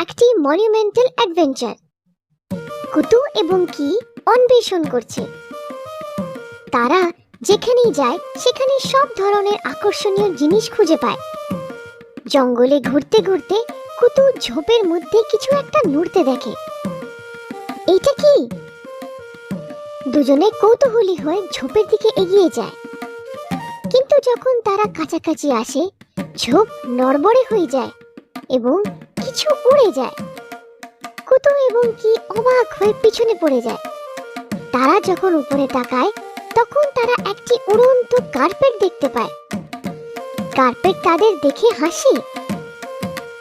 একটি monumental adventure. কুতু এবং কি অন্বেষণ করছে। তারা যেখানেই যায় সেখানে সব ধরনের আকর্ষণীয় জিনিস খুঁজে পায়। জঙ্গলে ঘুরতে ঘুরতে কুতু ঝোপের মধ্যে কিছু একটা নড়তে দেখে। এইটা কি? দুজনে কৌতূহলী হয়ে ঝোপের দিকে এগিয়ে যায়, কিন্তু যখন তারা কাছাকাছি আসে ঝোপ নড়বড়ে হয়ে যায় এবং কিছু উড়ে যায়। কুতু এবং কি অবাক হয়ে পিছনে পড়ে যায়। তারা যখন উপরে তাকায় তখন তারা একটি উড়ন্ত কার্পেট দেখতে পায়। কার্পেট তাদের দেখে হাসে।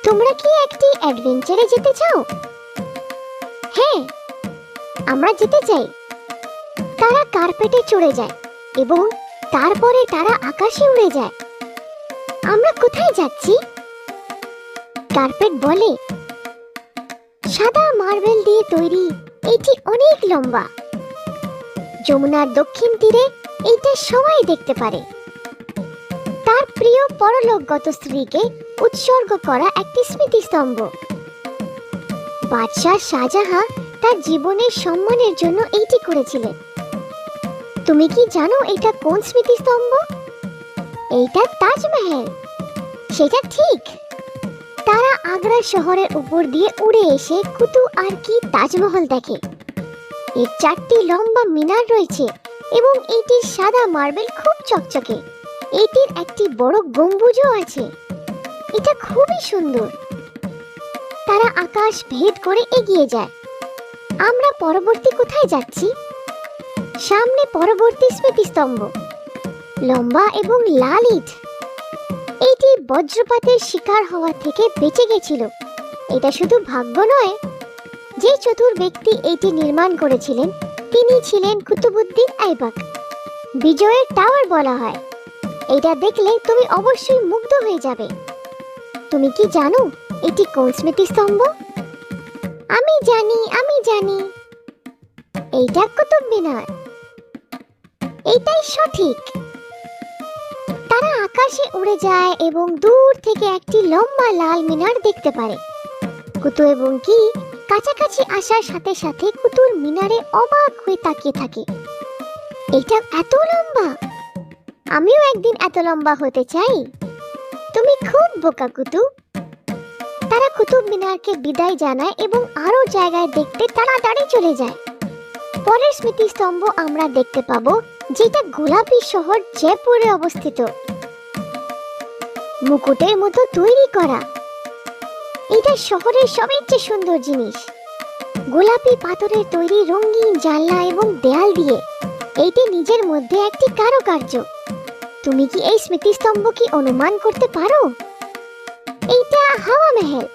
তোমরা কি একটি অ্যাডভেঞ্চারে যেতে চাও? হ্যাঁ, আমরা যেতে চাই। তারা কার্পেটে চড়ে যায় এবং তারপরে তারা আকাশে উড়ে যায়। আমরা কোথায় যাচ্ছি? কার্পেট বলে, সাদা মার্বেল দিয়ে তৈরি এটি অনেক লম্বা। যমুনার দক্ষিণ তীরে এইটা সবাই দেখতে পারে। তার প্রিয় পরলোকগত স্ত্রীকে উৎসর্গ করা একটি স্মৃতিস্তম্ভ। বাদশাহ শাহজাহান তার জীবনের সম্মানের জন্য এইটি করেছিলেন। তুমি কি জানো এটা কোন স্মৃতিস্তম্ভ? এইটা তাজমহল। সেটা ঠিক। তারা আগ্রা শহরের উপর দিয়ে উড়ে এসে কুতু আর কি তাজমহল দেখে। এর 4টি লম্বা মিনার রয়েছে এবং এটির সাদা মার্বেল খুব চকচকে। এটির একটি বড় গম্বুজও আছে। এটা খুবই সুন্দর। তারা আকাশ ভেদ করে এগিয়ে যায়। আমরা পরবর্তী কোথায় যাচ্ছি? সামনে পরবর্তী স্মৃতিস্তম্ভ, লম্বা এবং লাল ইট। এটি বজ্রপাতের শিকার হওয়া থেকে বেঁচে গেছিল। এটা শুধু ভাগ্য নয়, যে চতুর ব্যক্তি এটি নির্মাণ করেছিলেন তিনি ছিলেন কুতুবউদ্দিন আইবক। বিজয়ের টাওয়ার বলা হয়। এটা দেখলে তুমি অবশ্যই মুগ্ধ হয়ে যাবে। তুমি কি জানো এটি কোন স্মৃতিস্তম্ভ? আমি জানি। এইটা কুতুব মিনার। এইটাই সঠিক। তারা আকাশে উড়ে যায় এবং দূর থেকে একটি লম্বা লাল মিনার দেখতে পারে। কুতু এবং কি কাছাকাছি আসার সাথে সাথে কুতুর মিনারে অবাক হয়ে তাকিয়ে থাকে। এটা এত লম্বা! আমিও একদিন এত লম্বা হতে চাই। তুমি খুব বোকা কুতু। তারা কুতুব মিনারকে বিদায় জানায় এবং আরো জায়গায় দেখতে তাড়াতাড়ি চলে যায়। পরের স্মৃতিস্তম্ভ আমরা দেখতে পাবো, যেটা গোলাপি শহর জয়পুরে অবস্থিত। মুকুটের মতো তৈরি করা। এটা শহরের সবচেয়ে সুন্দর জিনিস। গোলাপি পাথরের তৈরি রঙিন জানলা এবং দেয়াল দিয়ে এটি নিজের মধ্যে একটি কারুকার্য। তুমি কি এই স্মৃতিস্তম্ভ কি অনুমান করতে পারো? এইটা হাওয়া মহল।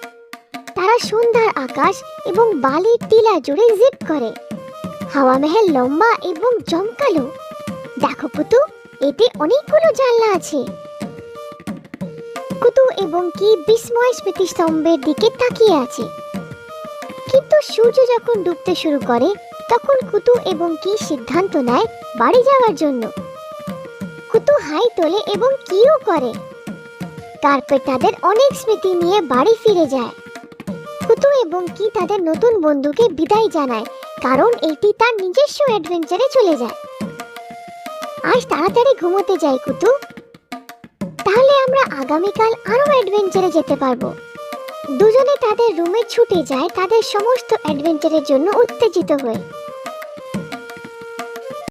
তারা সন্ধ্যার আকাশ এবং বালির টিলা জুড়ে জিপ করে। হাওয়া মহল লম্বা এবং জমকালো। দেখো কুতু, এতে অনেকগুলো জানলা আছে। কুতু এবং কি বিস্ময় স্মৃতিস্তম্ভের দিকে তাকিয়ে আছে। কিন্তু সূর্য যখন ডুবতে শুরু করে তখন কুতু এবং কি সিদ্ধান্ত নেয় বাড়ি যাওয়ার জন্য। কুতু হাই তোলে এবং কিও করে। কার্পেট তাদের অনেক স্মৃতি নিয়ে বাড়ি ফিরে যায়। কুতু এবং কি তাদের নতুন বন্ধুকে বিদায় জানায়, কারণ এটি তার নিজস্ব অ্যাডভেঞ্চারে চলে যায়। আজ তাড়াতাড়ি ঘুমোতে যাই কুতু। তাহলে আমরা আগামীকাল আরো অ্যাডভেঞ্চারে যেতে পারবো। দুজনে তাদের রুমে ছুটে যায়, তাদের সমস্ত অ্যাডভেঞ্চারের জন্য উত্তেজিত হয়ে।